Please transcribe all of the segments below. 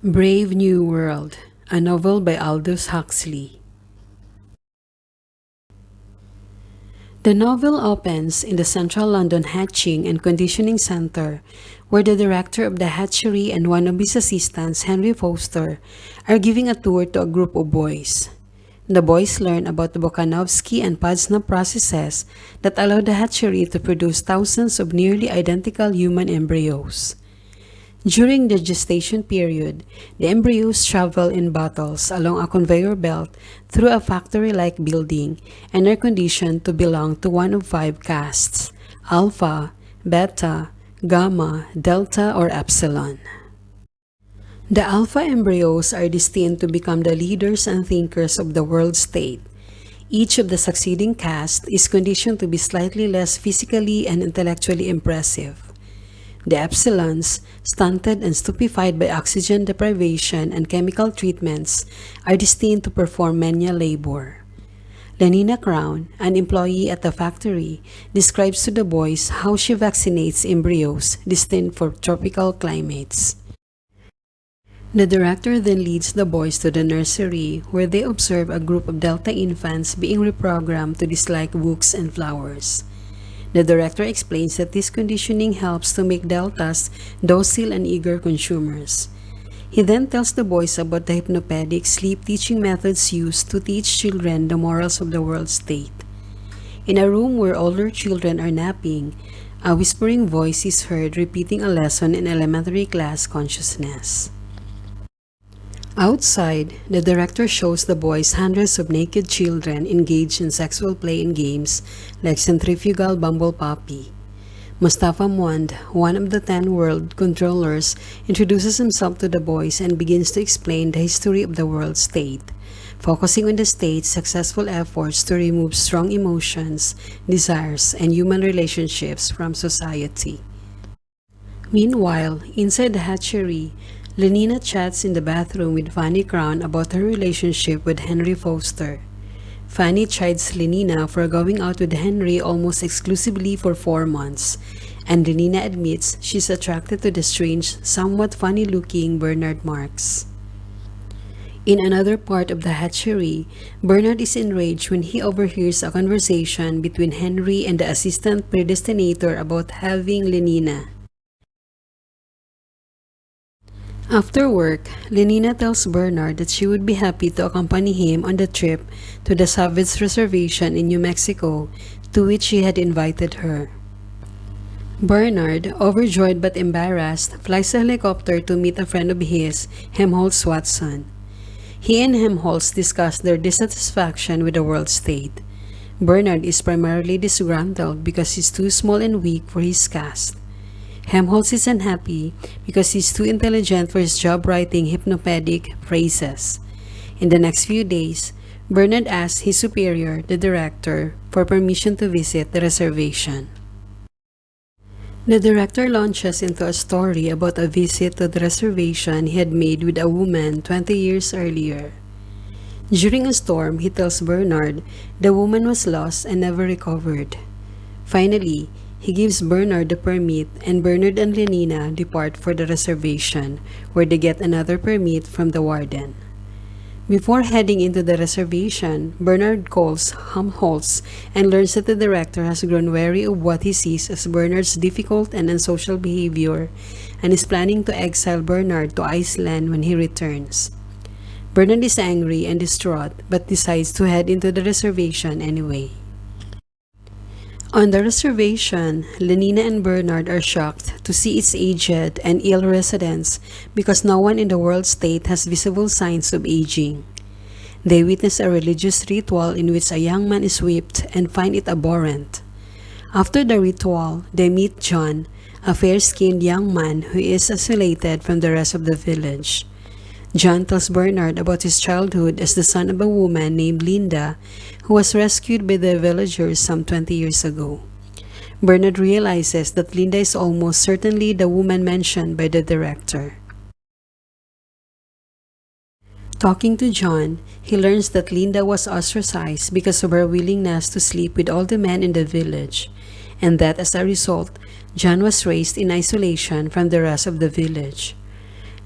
Brave New World, a novel by Aldous Huxley. The novel opens in the central London hatching and conditioning center, where the director of the hatchery and one of his assistants, Henry Foster, are giving a tour to a group of boys. The boys learn about the Bokanovsky and Padsnap processes that allow the hatchery to produce thousands of nearly identical human embryos. During the gestation period, the embryos travel in bottles along a conveyor belt through a factory-like building and are conditioned to belong to one of 5 castes: alpha, beta, gamma, delta, or epsilon. The alpha embryos are destined to become the leaders and thinkers of the world state. Each of the succeeding castes is conditioned to be slightly less physically and intellectually impressive. The epsilons, stunted and stupefied by oxygen deprivation and chemical treatments, are destined to perform menial labor. Lenina Crowne, an employee at the factory, describes to the boys how she vaccinates embryos destined for tropical climates. The director then leads the boys to the nursery, where they observe a group of Delta infants being reprogrammed to dislike books and flowers. The director explains that this conditioning helps to make Deltas docile and eager consumers. He then tells the boys about the hypnopedic sleep teaching methods used to teach children the morals of the world state. In a room where older children are napping, a whispering voice is heard repeating a lesson in elementary class consciousness. Outside, the director shows the boys hundreds of naked children engaged in sexual play and games like centrifugal bumble puppy. Mustapha Mond, one of the 10 world controllers, introduces himself to the boys and begins to explain the history of the world state, focusing on the state's successful efforts to remove strong emotions, desires, and human relationships from society. Meanwhile, inside the hatchery, Lenina chats in the bathroom with Fanny Crowne about her relationship with Henry Foster. Fanny chides Lenina for going out with Henry almost exclusively for 4 months, and Lenina admits she's attracted to the strange, somewhat funny-looking Bernard Marx. In another part of the hatchery, Bernard is enraged when he overhears a conversation between Henry and the assistant predestinator about having Lenina. After work, Lenina tells Bernard that she would be happy to accompany him on the trip to the Savage Reservation in New Mexico, to which she had invited her. Bernard, overjoyed but embarrassed, flies a helicopter to meet a friend of his, Helmholtz Watson. He and Helmholtz discuss their dissatisfaction with the world state. Bernard is primarily disgruntled because he's too small and weak for his caste. Helmholtz is unhappy because he's too intelligent for his job writing hypnopedic phrases. In the next few days, Bernard asks his superior, the director, for permission to visit the reservation. The director launches into a story about a visit to the reservation he had made with a woman 20 years earlier. During a storm, he tells Bernard the woman was lost and never recovered. Finally, he gives Bernard the permit, and Bernard and Lenina depart for the reservation, where they get another permit from the warden. Before heading into the reservation, Bernard calls Helmholtz and learns that the director has grown wary of what he sees as Bernard's difficult and unsocial behavior and is planning to exile Bernard to Iceland when he returns. Bernard is angry and distraught but decides to head into the reservation anyway. On the reservation, Lenina and Bernard are shocked to see its aged and ill residents because no one in the world state has visible signs of aging. They witness a religious ritual in which a young man is whipped and find it abhorrent. After the ritual, they meet John, a fair-skinned young man who is isolated from the rest of the village. John tells Bernard about his childhood as the son of a woman named Linda, who was rescued by the villagers some 20 years ago. Bernard realizes that Linda is almost certainly the woman mentioned by the director. Talking to John, he learns that Linda was ostracized because of her willingness to sleep with all the men in the village, and that as a result, John was raised in isolation from the rest of the village.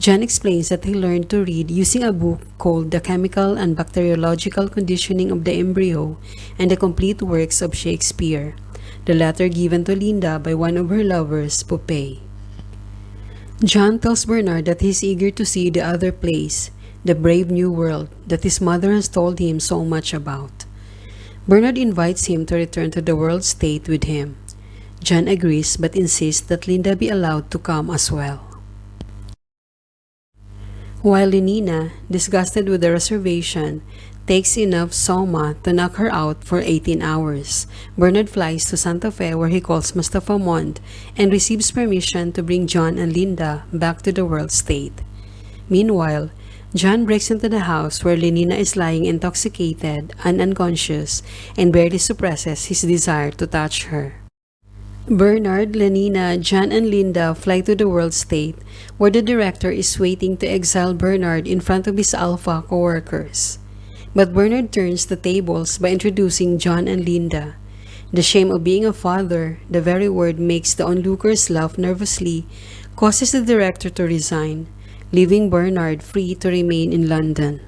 John explains that he learned to read using a book called The Chemical and Bacteriological Conditioning of the Embryo and the Complete Works of Shakespeare, the latter given to Linda by one of her lovers, Poupée. John tells Bernard that he is eager to see the other place, the brave new world that his mother has told him so much about. Bernard invites him to return to the world state with him. John agrees but insists that Linda be allowed to come as well. While Lenina, disgusted with the reservation, takes enough soma to knock her out for 18 hours, Bernard flies to Santa Fe where he calls Mustapha Mond and receives permission to bring John and Linda back to the world state. Meanwhile, John breaks into the house where Lenina is lying intoxicated and unconscious and barely suppresses his desire to touch her. Bernard, Lenina, John, and Linda fly to the world state where the director is waiting to exile Bernard in front of his alpha co-workers. But Bernard turns the tables by introducing John and Linda. The shame of being a father, the very word makes the onlookers laugh nervously, causes the director to resign, leaving Bernard free to remain in London.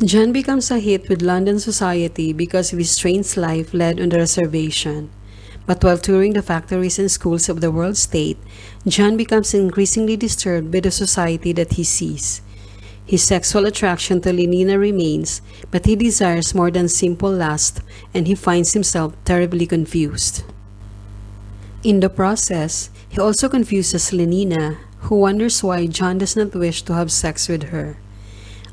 John becomes a hit with London society because of his strange life led on the reservation. But while touring the factories and schools of the world state, John becomes increasingly disturbed by the society that he sees. His sexual attraction to Lenina remains, but he desires more than simple lust, and he finds himself terribly confused. In the process, he also confuses Lenina, who wonders why John does not wish to have sex with her.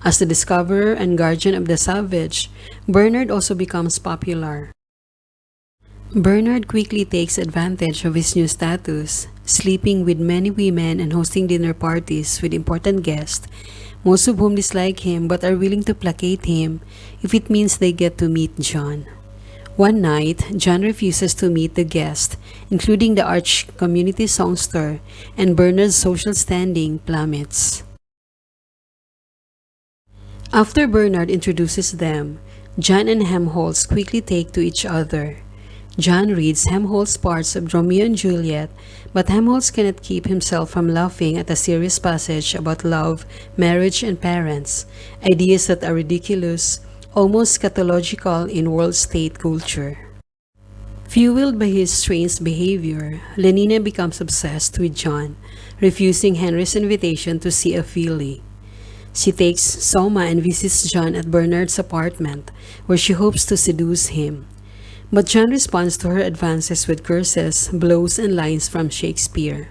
As the discoverer and guardian of the savage, Bernard also becomes popular. Bernard quickly takes advantage of his new status, sleeping with many women and hosting dinner parties with important guests, most of whom dislike him but are willing to placate him if it means they get to meet John. One night, John refuses to meet the guests, including the arch community songster, and Bernard's social standing plummets. After Bernard introduces them, John and Helmholtz quickly take to each other. John reads Helmholtz's parts of Romeo and Juliet, but Helmholtz cannot keep himself from laughing at a serious passage about love, marriage, and parents, ideas that are ridiculous, almost scatological in world state culture. Fueled by his strange behavior, Lenina becomes obsessed with John, refusing Henry's invitation to see Ophelia. She takes Soma and visits John at Bernard's apartment, where she hopes to seduce him. But John responds to her advances with curses, blows, and lines from Shakespeare.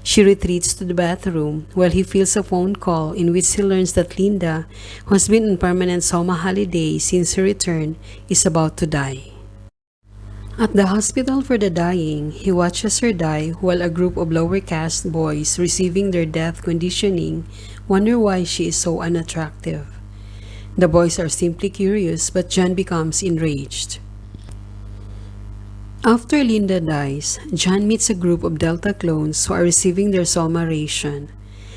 She retreats to the bathroom while he feels a phone call in which he learns that Linda, who has been on permanent Soma holiday since her return, is about to die. At the hospital for the dying, he watches her die while a group of lower caste boys receiving their death conditioning wonder why she is so unattractive. The boys are simply curious, but John becomes enraged. After Linda dies, John meets a group of Delta clones who are receiving their Soma ration.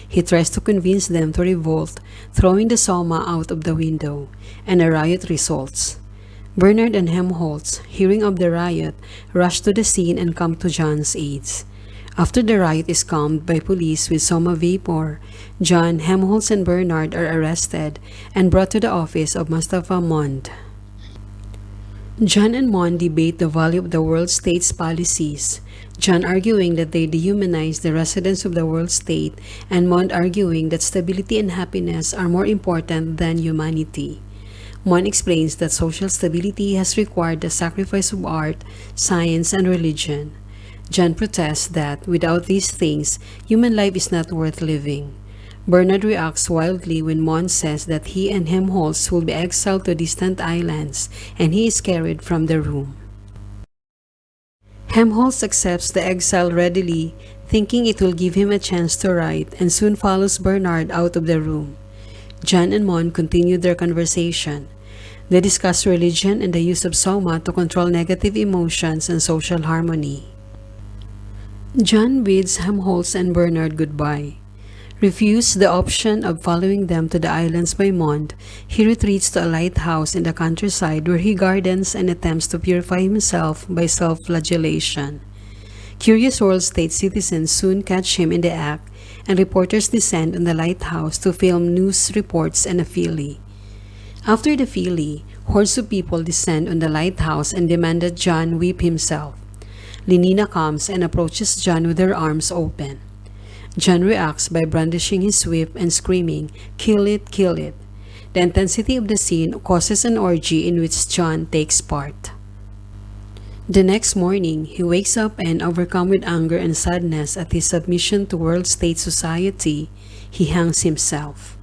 He tries to convince them to revolt, throwing the Soma out of the window, and a riot results. Bernard and Helmholtz, hearing of the riot, rush to the scene and come to John's aid. After the riot is calmed by police with Soma vapor, John, Helmholtz, and Bernard are arrested and brought to the office of Mustapha Mond. John and Mond debate the value of the world state's policies, John arguing that they dehumanize the residents of the world state, and Mond arguing that stability and happiness are more important than humanity. Mond explains that social stability has required the sacrifice of art, science, and religion. John protests that, without these things, human life is not worth living. Bernard reacts wildly when Mond says that he and Helmholtz will be exiled to distant islands, and he is carried from the room. Helmholtz accepts the exile readily, thinking it will give him a chance to write, and soon follows Bernard out of the room. John and Mond continue their conversation. They discuss religion and the use of Soma to control negative emotions and social harmony. John bids Helmholtz and Bernard goodbye. Refused the option of following them to the islands by Mond, he retreats to a lighthouse in the countryside where he gardens and attempts to purify himself by self-flagellation. Curious world state citizens soon catch him in the act, and reporters descend on the lighthouse to film news reports and a feelie. After the feelie, hordes of people descend on the lighthouse and demand that John weep himself. Lenina comes and approaches John with her arms open. John reacts by brandishing his whip and screaming, "Kill it, kill it." The intensity of the scene causes an orgy in which John takes part. The next morning, he wakes up and, overcome with anger and sadness at his submission to world state society, he hangs himself.